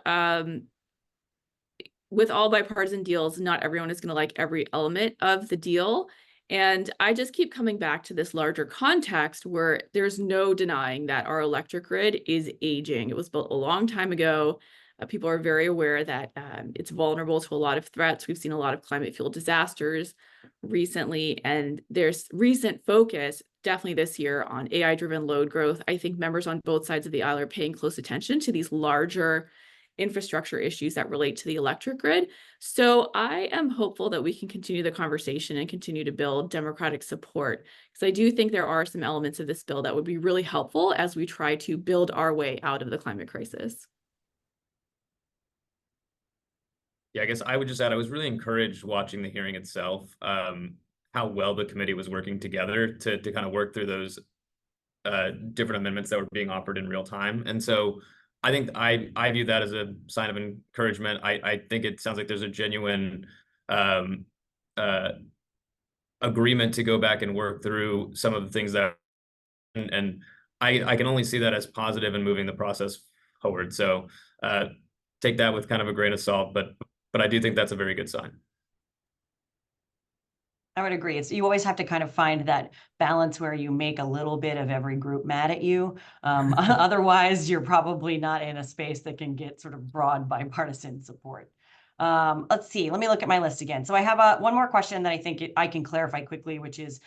with all bipartisan deals, not everyone is going to like every element of the deal. And I just keep coming back to this larger context where there's no denying that our electric grid is aging. It was built a long time ago. People are very aware that it's vulnerable to a lot of threats. We've seen a lot of climate fuel disasters recently, and there's recent focus definitely this year on AI-driven load growth. I think members on both sides of the aisle are paying close attention to these larger infrastructure issues that relate to the electric grid. So I am hopeful that we can continue the conversation and continue to build Democratic support, because I do think there are some elements of this bill that would be really helpful as we try to build our way out of the climate crisis. Yeah, I guess I would just add, I was really encouraged watching the hearing itself, how well the committee was working together to kind of work through those different amendments that were being offered in real time. And so I think I view that as a sign of encouragement. I think it sounds like there's a genuine agreement to go back and work through some of the things that, and I can only see that as positive in moving the process forward. So take that with kind of a grain of salt, but I do think that's a very good sign. I would agree. You always have to kind of find that balance where you make a little bit of every group mad at you. Otherwise, you're probably not in a space that can get sort of broad bipartisan support. Let's see. Let me look at my list again. So I have one more question that I think I can clarify quickly, which is,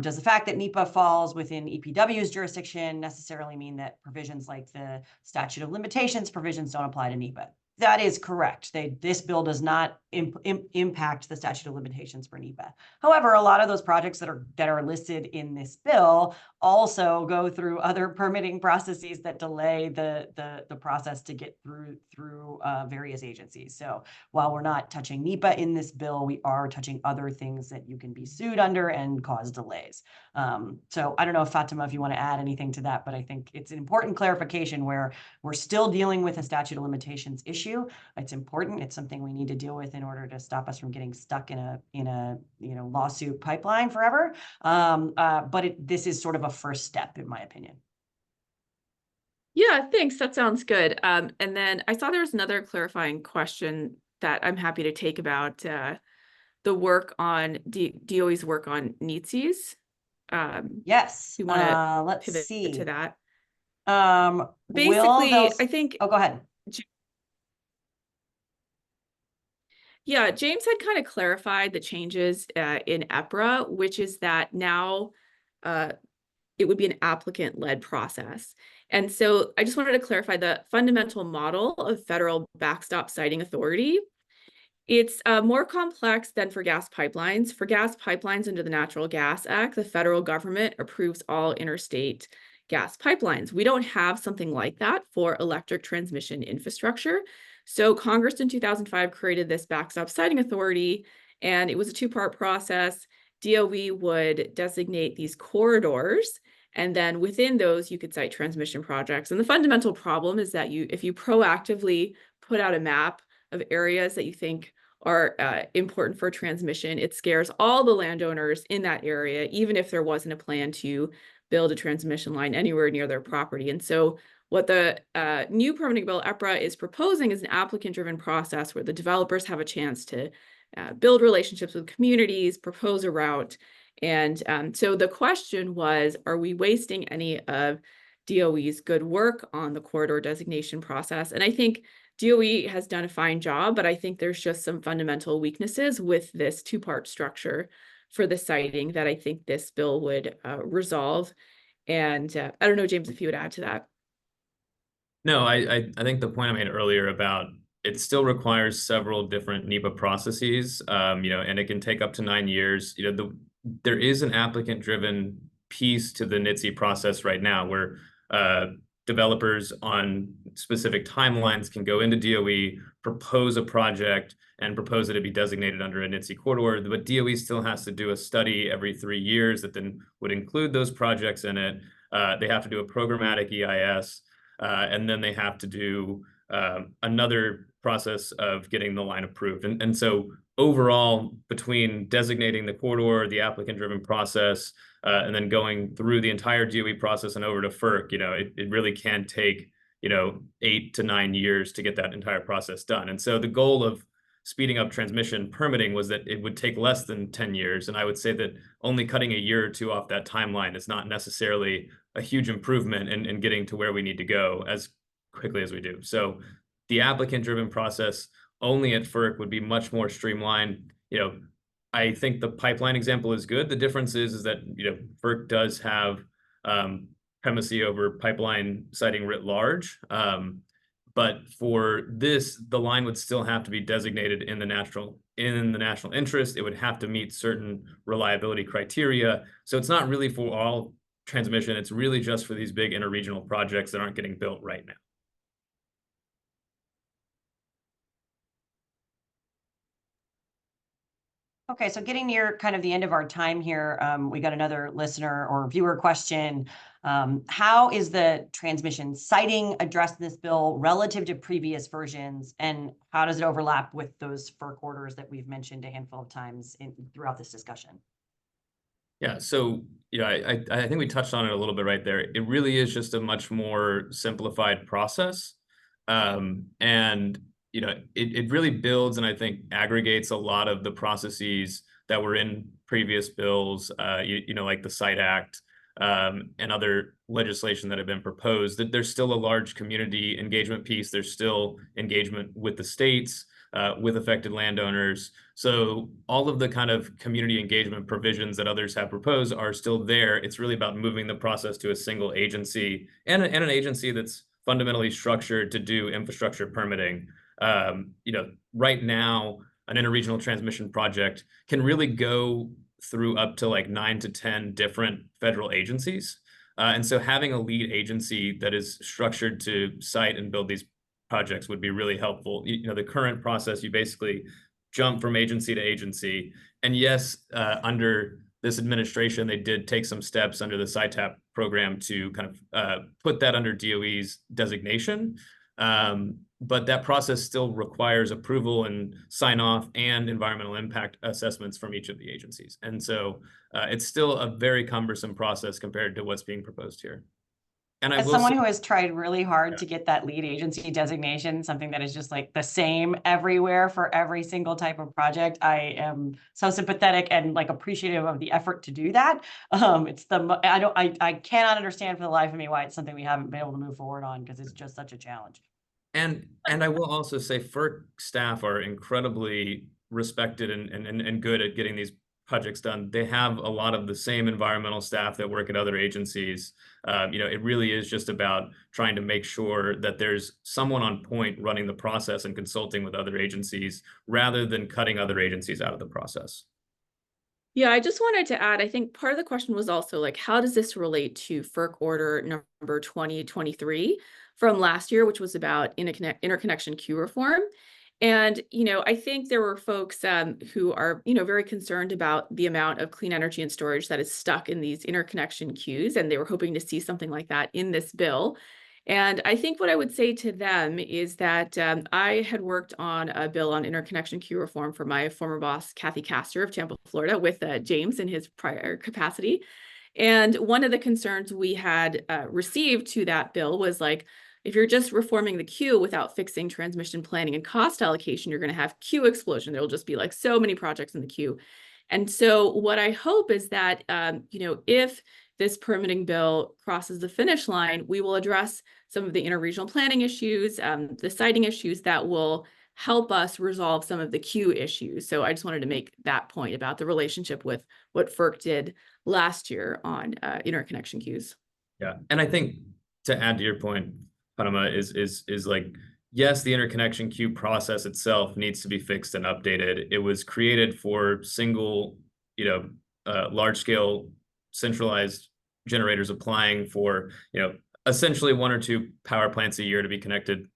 does the fact that NEPA falls within EPW's jurisdiction necessarily mean that provisions like the statute of limitations provisions don't apply to NEPA? That is correct. This bill does not impact the statute of limitations for NEPA. However, a lot of those projects that are listed in this bill also go through other permitting processes that delay the process to get through various agencies. So while we're not touching NEPA in this bill, we are touching other things that you can be sued under and cause delays. So I don't know, Fatima, if you want to add anything to that, but I think it's an important clarification where we're still dealing with a statute of limitations issue. It's important. It's something we need to deal with in order to stop us from getting stuck in a lawsuit pipeline forever. But this is sort of a first step, in my opinion. Yeah, thanks. That sounds good. And then I saw there was another clarifying question that I'm happy to take about the work on DOE's work on NETSIs. Yes. You want to let's pivot see to that? Basically, I think. Oh, go ahead. Yeah, James had kind of clarified the changes in ERPA, which is that now it would be an applicant-led process. And so I just wanted to clarify the fundamental model of federal backstop siting authority. It's more complex than for gas pipelines. For gas pipelines under the Natural Gas Act, the federal government approves all interstate gas pipelines. We don't have something like that for electric transmission infrastructure. So Congress in 2005 created this backstop siting authority, and it was a two-part process. DOE would designate these corridors, and then within those, you could site transmission projects. And the fundamental problem is that if you proactively put out a map of areas that you think are important for transmission, it scares all the landowners in that area, even if there wasn't a plan to build a transmission line anywhere near their property. And so what the new permitting bill, ERPA, is proposing is an applicant-driven process where the developers have a chance to build relationships with communities, propose a route. And so the question was, are we wasting any of DOE's good work on the corridor designation process? And I think DOE has done a fine job, but I think there's just some fundamental weaknesses with this two-part structure for the siting that I think this bill would resolve. And I don't know, James, if you would add to that. No, I think the point I made earlier about it still requires several different NEPA processes, and it can take up to 9 years. There is an applicant-driven piece to the NHTSA process right now where developers on specific timelines can go into DOE, propose a project, and propose that it be designated under a NHTSA corridor. But DOE still has to do a study every 3 years that then would include those projects in it. They have to do a programmatic EIS. And then they have to do another process of getting the line approved. And so overall, between designating the corridor, the applicant-driven process, and then going through the entire DOE process and over to FERC, it really can take, 8 to 9 years to get that entire process done. And so the goal of speeding up transmission permitting was that it would take less than 10 years. And I would say that only cutting a year or two off that timeline is not necessarily a huge improvement in getting to where we need to go as quickly as we do. So the applicant-driven process only at FERC would be much more streamlined. I think the pipeline example is good. The difference is that, FERC does have primacy over pipeline siting writ large. But for this, the line would still have to be designated in the national interest. It would have to meet certain reliability criteria. So it's not really for all transmission. It's really just for these big interregional projects that aren't getting built right now. Okay, so getting near kind of the end of our time here, we got another listener or viewer question. How is the transmission siting addressed in this bill relative to previous versions, and how does it overlap with those FERC orders that we've mentioned a handful of times throughout this discussion? Yeah, so I think we touched on it a little bit right there. It really is just a much more simplified process, and it really builds and I think aggregates a lot of the processes that were in previous bills, like the SITE Act and other legislation that have been proposed. That there's still a large community engagement piece. There's still engagement with the states, with affected landowners. So all of the kind of community engagement provisions that others have proposed are still there. It's really about moving the process to a single agency and an agency that's fundamentally structured to do infrastructure permitting. Right now, an interregional transmission project can really go through up to like 9 to 10 different federal agencies. And so having a lead agency that is structured to site and build these projects would be really helpful. The current process, you basically jump from agency to agency. And yes, under this administration, they did take some steps under the SITAP program to kind of put that under DOE's designation. But that process still requires approval and sign off and environmental impact assessments from each of the agencies. And so it's still a very cumbersome process compared to what's being proposed here. And I As will someone say, who has tried really hard to get that lead agency designation, something that is just like the same everywhere for every single type of project, I am so sympathetic and like appreciative of the effort to do that. I cannot understand for the life of me why it's something we haven't been able to move forward on, because it's just such a challenge. and I will also say FERC staff are incredibly respected and good at getting these projects done. They have a lot of the same environmental staff that work at other agencies. It really is just about trying to make sure that there's someone on point running the process and consulting with other agencies rather than cutting other agencies out of the process. Yeah, I just wanted to add, I think part of the question was also like, how does this relate to FERC order number 2023 from last year, which was about interconnection queue reform? And, I think there were folks who are, very concerned about the amount of clean energy and storage that is stuck in these interconnection queues. And they were hoping to see something like that in this bill. And I think what I would say to them is that I had worked on a bill on interconnection queue reform for my former boss, Kathy Castor of Tampa, Florida, with James in his prior capacity. And one of the concerns we had received to that bill was like, if you're just reforming the queue without fixing transmission planning and cost allocation, you're going to have queue explosion. There will just be like so many projects in the queue. And so what I hope is that, if this permitting bill crosses the finish line, we will address some of the interregional planning issues, the siting issues that will help us resolve some of the queue issues. So I just wanted to make that point about the relationship with what FERC did last year on interconnection queues. Yeah, and I think to add to your point, Fatima, is like, yes, the interconnection queue process itself needs to be fixed and updated. It was created for single, large scale centralized generators applying for, essentially 1 or 2 power plants a year to be connected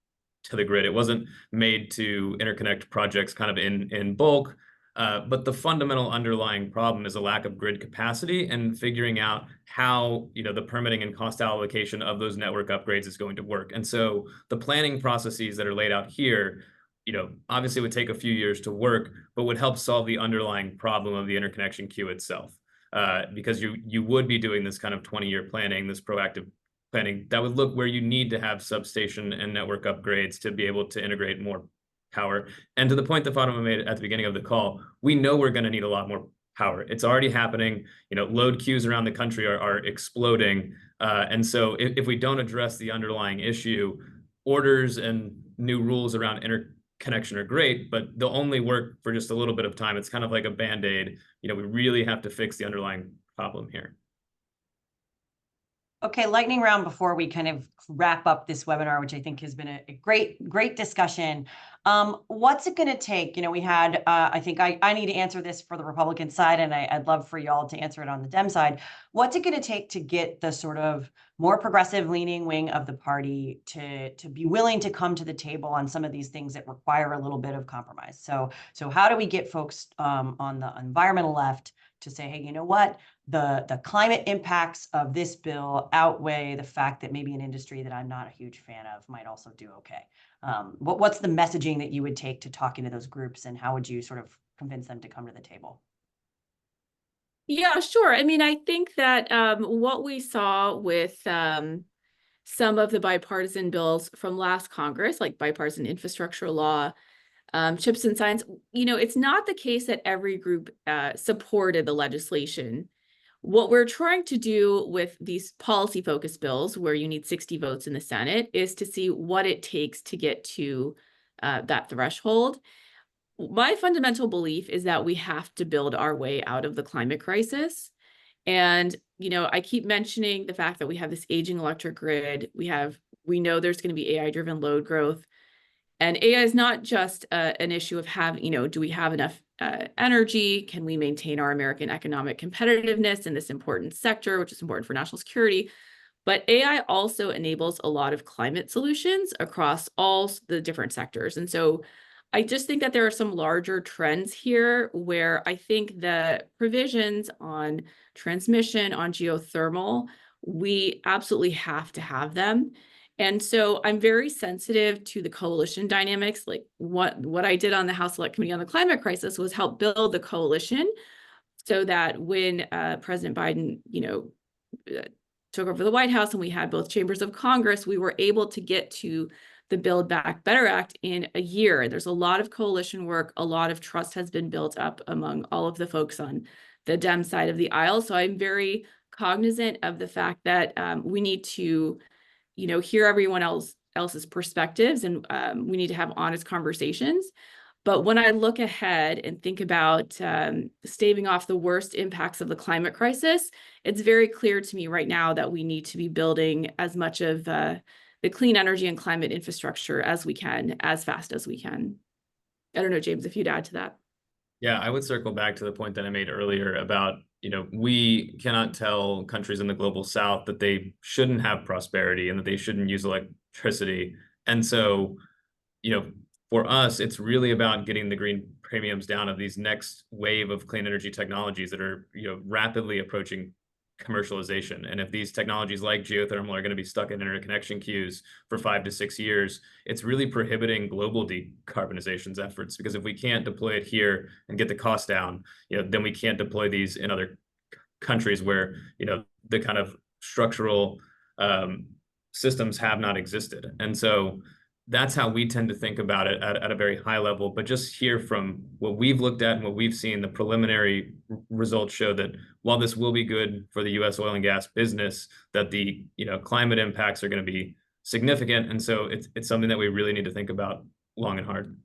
to the grid. It wasn't made to interconnect projects kind of in bulk. But the fundamental underlying problem is a lack of grid capacity and figuring out how, the permitting and cost allocation of those network upgrades is going to work. And so the planning processes that are laid out here, obviously would take a few years to work, but would help solve the underlying problem of the interconnection queue itself. Because you would be doing this kind of 20-year planning, this proactive planning that would look where you need to have substation and network upgrades to be able to integrate more power. And to the point that Fatima made at the beginning of the call, we know we're going to need a lot more power. It's already happening. Load queues around the country are exploding. And so if we don't address the underlying issue, orders and new rules around interconnection are great, but they'll only work for just a little bit of time. It's kind of like a Band-Aid. We really have to fix the underlying problem here. Okay, lightning round before we kind of wrap up this webinar, which I think has been a great discussion. What's it going to take? We had, I think I need to answer this for the Republican side, and I'd love for y'all to answer it on the Dem side. What's it going to take to get the sort of more progressive leaning wing of the party to be willing to come to the table on some of these things that require a little bit of compromise? So how do we get folks on the environmental left to say, hey, you know what? The climate impacts of this bill outweigh the fact that maybe an industry that I'm not a huge fan of might also do okay. What's the messaging that you would take to talking to those groups, and how would you sort of convince them to come to the table? Yeah, sure. I mean, I think that what we saw with some of the bipartisan bills from last Congress, like bipartisan infrastructure law, CHIPS and science, it's not the case that every group supported the legislation. What we're trying to do with these policy-focused bills, where you need 60 votes in the Senate, is to see what it takes to get to that threshold. My fundamental belief is that we have to build our way out of the climate crisis. And, I keep mentioning the fact that we have this aging electric grid. We know there's going to be AI-driven load growth. And AI is not just an issue of do we have enough energy? Can we maintain our American economic competitiveness in this important sector, which is important for national security? But AI also enables a lot of climate solutions across all the different sectors. And so I just think that there are some larger trends here where I think the provisions on transmission, on geothermal, we absolutely have to have them. And so I'm very sensitive to the coalition dynamics. Like what I did on the House Select Committee on the Climate Crisis was help build the coalition so that when President Biden, took over the White House and we had both chambers of Congress, we were able to get to the Build Back Better Act in a year. There's a lot of coalition work. A lot of trust has been built up among all of the folks on the Dem side of the aisle. So I'm very cognizant of the fact that we need to hear everyone else's perspectives, and we need to have honest conversations. But when I look ahead and think about staving off the worst impacts of the climate crisis, it's very clear to me right now that we need to be building as much of the clean energy and climate infrastructure as we can, as fast as we can. I don't know, James, if you'd add to that. Yeah, I would circle back to the point that I made earlier about, we cannot tell countries in the global south that they shouldn't have prosperity and that they shouldn't use electricity. And so, for us, it's really about getting the green premiums down of these next wave of clean energy technologies that are, rapidly approaching commercialization. And if these technologies like geothermal are going to be stuck in interconnection queues for 5 to 6 years, it's really prohibiting global decarbonization efforts, because if we can't deploy it here and get the cost down, then we can't deploy these in other countries where, the kind of structural systems have not existed. And so that's how we tend to think about it at a very high level. But just hear from what we've looked at and what we've seen, the preliminary results show that while this will be good for the U.S. oil and gas business, that the climate impacts are going to be significant. And so it's something that we really need to think about long and hard.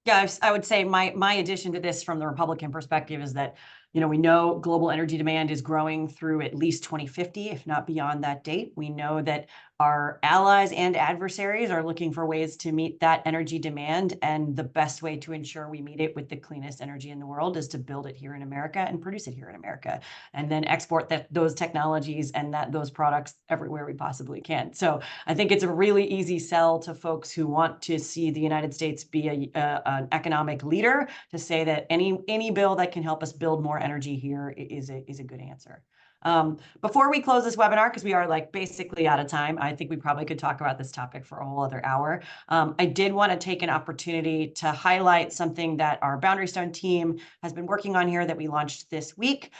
Yeah, I would say my addition to this from the Republican perspective is that, we know global energy demand is growing through at least 2050, if not beyond that date. We know that our allies and adversaries are looking for ways to meet that energy demand. And the best way to ensure we meet it with the cleanest energy in the world is to build it here in America and produce it here in America, and then export those technologies and those products everywhere we possibly can. So I think it's a really easy sell to folks who want to see the United States be an economic leader, to say that any bill that can help us build more energy here is a good answer. Before we close this webinar, because we are basically out of time, I think we probably could talk about this topic for a whole other hour. I did want to take an opportunity to highlight something that our Boundary Stone team has been working on here that we launched this week.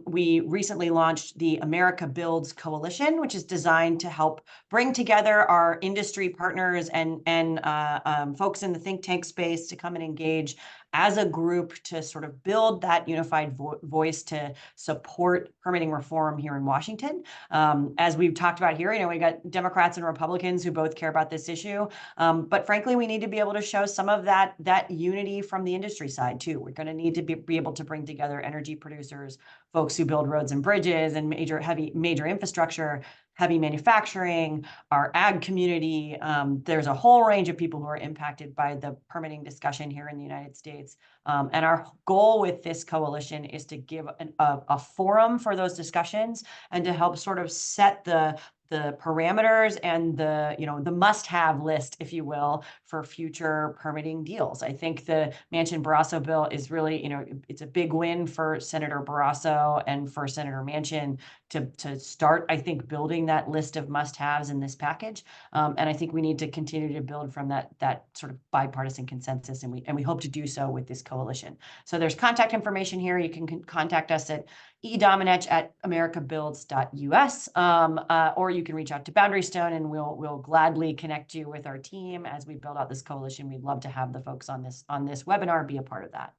We recently launched the America Builds Coalition, which is designed to help bring together our industry partners and folks in the think tank space to come and engage as a group to sort of build that unified voice to support permitting reform here in Washington. As we've talked about here, we got Democrats and Republicans who both care about this issue. But frankly, we need to be able to show some of that unity from the industry side too. We're going to need to be able to bring together energy producers, folks who build roads and bridges and major infrastructure, heavy manufacturing, our ag community. There's a whole range of people who are impacted by the permitting discussion here in the United States. And our goal with this coalition is to give a forum for those discussions and to help sort of set the parameters and the must-have list, if you will, for future permitting deals. I think the Manchin Barrasso bill is really, it's a big win for Senator Barrasso and for Senator Manchin to start, I think, building that list of must-haves in this package. And I think we need to continue to build from that sort of bipartisan consensus, and we hope to do so with this coalition. So there's contact information here. You can contact us at edomenech@americabuilds.us, or you can reach out to Boundary Stone, and we'll gladly connect you with our team as we build out this coalition. We'd love to have the folks on this webinar be a part of that.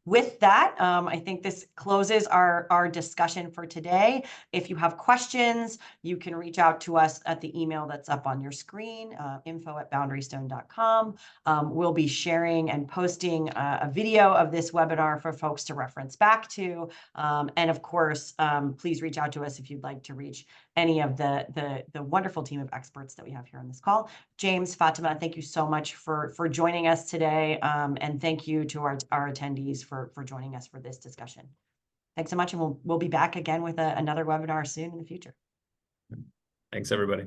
With that, I think this closes our discussion for today. If you have questions, you can reach out to us at the email that's up on your screen, info@boundarystone.com. We'll be sharing and posting a video of this webinar for folks to reference back to. And of course, please reach out to us if you'd like to reach any of the wonderful team of experts that we have here on this call. James, Fatima, thank you so much for joining us today. And thank you to our attendees for joining us for this discussion. Thanks so much. And we'll be back again with another webinar soon in the future. Thanks, everybody.